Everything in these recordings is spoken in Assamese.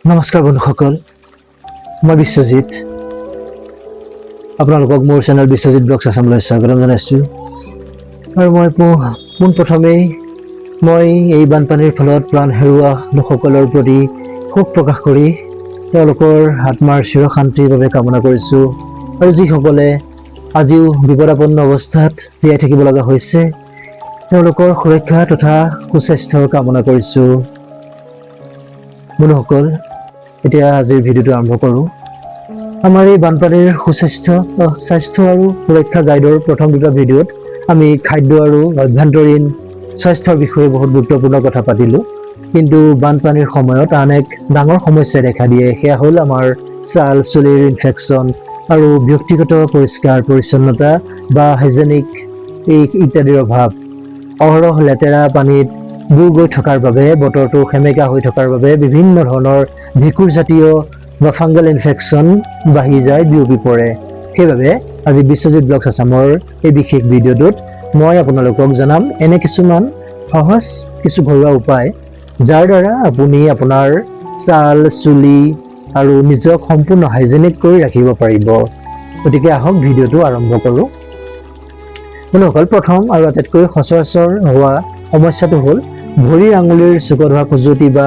নমস্কাৰ বন্ধুসকল, মই বিশ্বজিৎ। আপোনালোকক মোৰ চেনেল বিশ্বজিৎ ব্লগছ আছামলৈ স্বাগতম জনাইছোঁ। আৰু মই পোনপ্ৰথমেই এই বানপানীৰ ফলত প্ৰাণ হেৰুওৱা লোকসকলৰ প্ৰতি শোক প্ৰকাশ কৰি তেওঁলোকৰ আত্মাৰ চিৰশান্তিৰ বাবে কামনা কৰিছোঁ। আৰু যিসকলে আজিও বিপদাপন্ন অৱস্থাত জীয়াই থাকিব লগা হৈছে তেওঁলোকৰ সুৰক্ষা তথা সুস্বাস্থ্যৰ কামনা কৰিছোঁ। বন্ধুসকল, এতিয়া আজিৰ ভিডিঅ'টো আৰম্ভ কৰোঁ। আমাৰ এই বানপানীৰ স্বাস্থ্য আৰু সুৰক্ষা গাইডৰ প্ৰথম দুটা ভিডিঅ'ত আমি খাদ্য আৰু আভ্যন্তৰীণ স্বাস্থ্যৰ বিষয়ে বহুত গুৰুত্বপূৰ্ণ কথা পাতিলোঁ। কিন্তু বানপানীৰ সময়ত আন এক ডাঙৰ সমস্যাই দেখা দিয়ে, সেয়া হ'ল আমাৰ ছাল চুলিৰ ইনফেকশ্যন আৰু ব্যক্তিগত পৰিষ্কাৰ পৰিচ্ছন্নতা বা হাইজেনিক ইত্যাদিৰ অভাৱ। অহৰহ লেতেৰা পানীত বুৰ গৈ থকাৰ বাবে, বতৰটো সেমেকা হৈ থকাৰ বাবে বিভিন্ন ধৰণৰ ভেঁকুৰজাতীয় বা ফাংগাল ইনফেকশ্যন বাঢ়ি যায়, বিয়পি পৰে। সেইবাবে আজি বিশ্বজিৎ ব্লগছ আছামৰ এই বিশেষ ভিডিঅ'টোত মই আপোনালোকক জনাম এনে কিছুমান সহজ ঘৰুৱা উপায় যাৰ দ্বাৰা আপুনি আপোনাৰ ছাল চুলি আৰু নিজক সম্পূৰ্ণ হাইজেনিক কৰি ৰাখিব পাৰিব। গতিকে আহক ভিডিঅ'টো আৰম্ভ কৰোঁ। বন্ধুসকল, প্ৰথম আৰু আটাইতকৈ সচৰাচৰ হোৱা সমস্যাটো হ'ল ভৰিৰ আঙুলিৰ চুকত হোৱা খজুৱতি, বা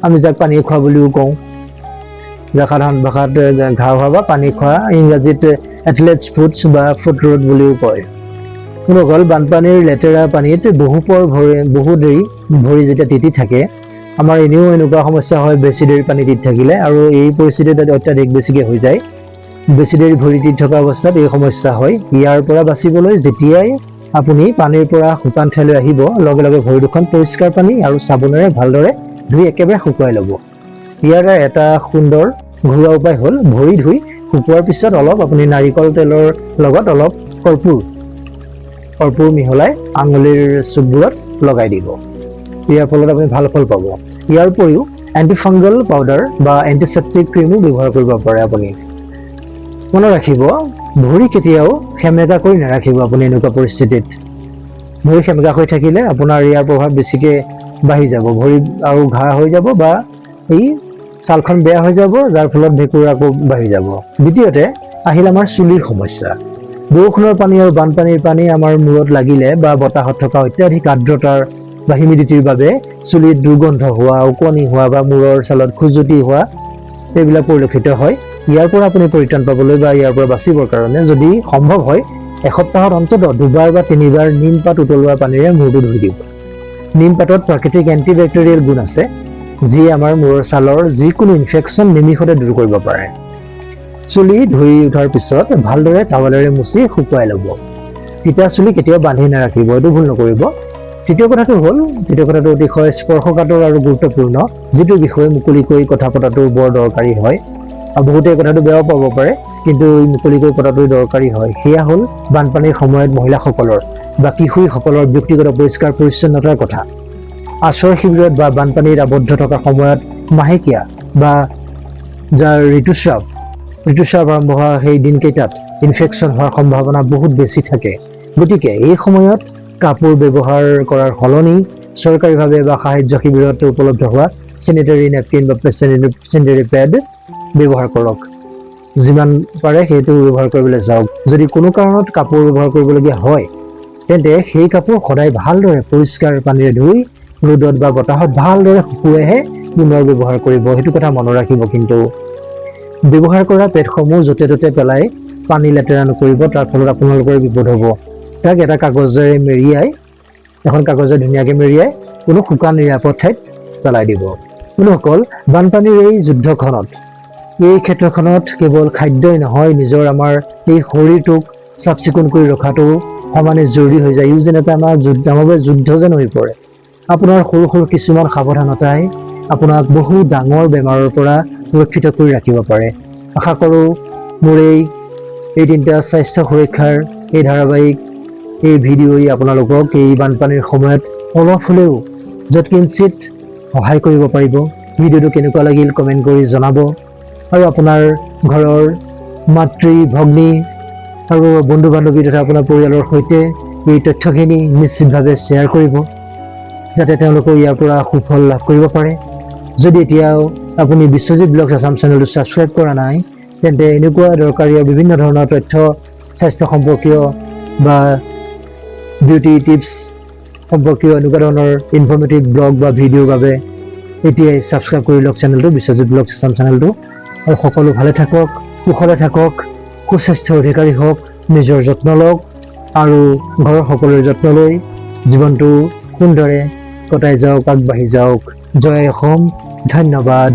আমি যাক পানী খোৱা বুলিও কওঁ, যাক সাধাৰণ ভাষাত ঘাঁহ হোৱা বা পানী খোৱা, ইংৰাজীত এথলেটছ ফুট বা ফুট ৰোড বুলিও কয়। বন্ধুসকল, বানপানীৰ লেতেৰা পানীত বহু দেৰি ভৰি যেতিয়া তিতি থাকে, আমাৰ এনেও এনেকুৱা সমস্যা হয় বেছি দেৰি পানী তিতি থাকিলে, আৰু এই পৰিস্থিতিত অত্যাধিক বেছিকৈ হৈ যায়। বেছি দেৰি ভৰি তিতি থকা অৱস্থাত এই সমস্যা হয়। ইয়াৰ পৰা বাচিবলৈ যেতিয়াই আপুনি পানীৰ পৰা শুকান ঠাইলৈ আহিব, লগে লগে ভৰি দুখন পৰিষ্কাৰ পানী আৰু চাবোনেৰে ভালদৰে ধুই একেবাৰে শুকুৱাই ল'ব। ইয়াৰ এটা সুন্দৰ ঘৰুৱা উপায় হ'ল ভৰি ধুই শুকোৱাৰ পিছত আপুনি নাৰিকল তেলৰ লগত অলপ কৰ্পূৰ মিহলাই আঙুলিৰ চুকবোৰত লগাই দিব। ইয়াৰ ফলত আপুনি ভাল ফল পাব। ইয়াৰ উপৰিও এণ্টিফাংগল পাউডাৰ বা এণ্টিছেপ্টিক ক্ৰীমো ব্যৱহাৰ কৰিব পাৰে আপুনি। মনত ৰাখিব, ভৰি কেতিয়াও সেমেকা কৰি নাৰাখিব আপুনি এনেকুৱা পৰিস্থিতিত। ভৰি সেমেকা হৈ থাকিলে আপোনাৰ ইয়াৰ প্ৰভাৱ বেছিকৈ বাঢ়ি যাব, ভৰি আৰু ঘাঁ হৈ যাব বা এই ছালখন বেয়া হৈ যাব, যাৰ ফলত ভেঁকুৰ আকৌ বাঢ়ি যাব। দ্বিতীয়তে আহিল আমাৰ চুলিৰ সমস্যা। বৰষুণৰ পানী আৰু বানপানীৰ পানী আমাৰ মূৰত লাগিলে বা বতাহত থকা অত্যাধিক আৰ্দ্ৰতাৰ বা হিউমিডিটিৰ বাবে চুলিত দুৰ্গন্ধ হোৱা, ওকণি হোৱা বা মূৰৰ ছালত খজুৱতি হোৱা, এইবিলাক পৰিলক্ষিত হয়। ইয়াৰ পৰা আপুনি পৰিত্ৰাণ পাবলৈ বা ইয়াৰ পৰা বাচিবৰ কাৰণে যদি সম্ভৱ হয়, এসপ্তাহত অন্ততঃ 2বাৰ বা 3বাৰ নিম পাত উতলোৱা পানীৰে মূৰটো ধুই দিব। নিম পাতত প্ৰাকৃতিক এণ্টিবেক্টেৰিয়েল গুণ আছে, যিয়ে আমাৰ মূৰৰ ছালৰ যিকোনো ইনফেকশ্যন নিমিষতে দূৰ কৰিব পাৰে। চুলি ধুই উঠাৰ পিছত ভালদৰে টাৱেলেৰে মুচি শুকুৱাই ল'ব। তিতা চুলি কেতিয়াও বান্ধি নাৰাখিব, এইটো ভুল নকৰিব। তৃতীয় কথাটো অতিশয় স্পৰ্শকাতৰ আৰু গুৰুত্বপূৰ্ণ, যিটো বিষয়ে মুকলিকৈ কথা পতাটো বৰ দৰকাৰী হয়। আৰু বহুতে কথাটো বেয়াও পাব পাৰে, কিন্তু মুকলিকৈ পতাটো দৰকাৰী হয়। সেয়া হ'ল বানপানীৰ সময়ত মহিলাসকলৰ বা কিশোৰীসকলৰ ব্যক্তিগত পৰিষ্কাৰ পৰিচ্ছন্নতাৰ কথা। আশ্ৰয় শিবিৰত বা বানপানীত আবদ্ধ থকা সময়ত মাহেকীয়া বা যাৰ ঋতুস্ৰাৱ আৰম্ভ হোৱা সেই দিনকেইটাত ইনফেকশ্যন হোৱাৰ সম্ভাৱনা বহুত বেছি থাকে। গতিকে এই সময়ত কাপোৰ ব্যৱহাৰ কৰাৰ সলনি চৰকাৰীভাৱে বা সাহায্য শিবিৰত উপলব্ধ হোৱা চেনিটেৰী নেপকিন বা চেনিটেৰী পেড ব্যৱহাৰ কৰক। যিমান পাৰে সেইটো ব্যৱহাৰ কৰিবলৈ যাওক। যদি কোনো কাৰণত কাপোৰ ব্যৱহাৰ কৰিবলগীয়া হয়, তেন্তে সেই কাপোৰ সদায় ভালদৰে পৰিষ্কাৰ পানীৰে ধুই ৰ'দত বা বতাহত ভালদৰে শুকুৱাইহে পুনৰ ব্যৱহাৰ কৰিব। সেইটো কথা মনত ৰাখিব। কিন্তু ব্যৱহাৰ কৰা পেডসমূহ য'তে ত'তে পেলাই পানী লেতেৰা নকৰিব, তাৰ ফলত আপোনালোকৰ বিপদ হ'ব। তাক এটা কাগজেৰে ধুনীয়াকৈ মেৰিয়াই কোনো শুকান নিৰাপদ ঠাইত পেলাই দিব। বন্ধুসকল, বানপানীৰ এই ক্ষেত্ৰখনত কেৱল খাদ্যই নহয়, নিজৰ আমাৰ এই শৰীৰটোক চাফ চিকুণ কৰি ৰখাটো সমানে জৰুৰী হৈ যায়। ইও যেন এটা আমাৰ যুদ্ধ যেন হৈ পৰে। আপোনাৰ সৰু কিছুমান সাৱধানতাই আপোনাক বহু ডাঙৰ বেমাৰৰ পৰা সুৰক্ষিত কৰি ৰাখিব পাৰে। আশা কৰোঁ মোৰ এই তিনিটা স্বাস্থ্য সুৰক্ষাৰ এই ধাৰাবাহিক ভিডিঅ'ই আপোনালোকক এই বানপানীৰ সময়ত অলপ হ'লেও যৎকিঞ্চিত সহায় কৰিব পাৰিব। ভিডিঅ'টো কেনেকুৱা লাগিল কমেণ্ট কৰি জনাব, আৰু আপোনাৰ ঘৰৰ মাতৃ ভগ্নী আৰু বন্ধু বান্ধৱী তথা আপোনাৰ পৰিয়ালৰ সৈতে এই তথ্যখিনি নিশ্চিতভাৱে শ্বেয়াৰ কৰিব, যাতে তেওঁলোকেও ইয়াৰ পৰা সুফল লাভ কৰিব পাৰে। যদি এতিয়াও আপুনি বিশ্বজিৎ ব্লগছ আছাম চেনেলটো ছাবস্ক্ৰাইব কৰা নাই তেন্তে এনেকুৱা দৰকাৰী বিভিন্ন ধৰণৰ তথ্য স্বাস্থ্য সম্পৰ্কীয় বা বিউটি টিপছ সম্পৰ্কীয় এনেকুৱা ধৰণৰ ইনফৰ্মেটিভ ব্লগ বা ভিডিঅ'ৰ বাবে এতিয়াই ছাবস্ক্ৰাইব কৰি লওক চেনেলটো বিশ্বজিৎ ব্লগছ আছাম চেনেলটো আৰু সকলো ভালে থাকক কুশলে থাকক সুস্বাস্থ্যৰ অধিকাৰী হওক নিজৰ যত্ন লওক আৰু ঘৰৰ সকলোৰে যত্ন লৈ জীৱনটো সুন্দৰে কটাই যাওক আগবাঢ়ি যাওক জয় অসম ধন্যবাদ।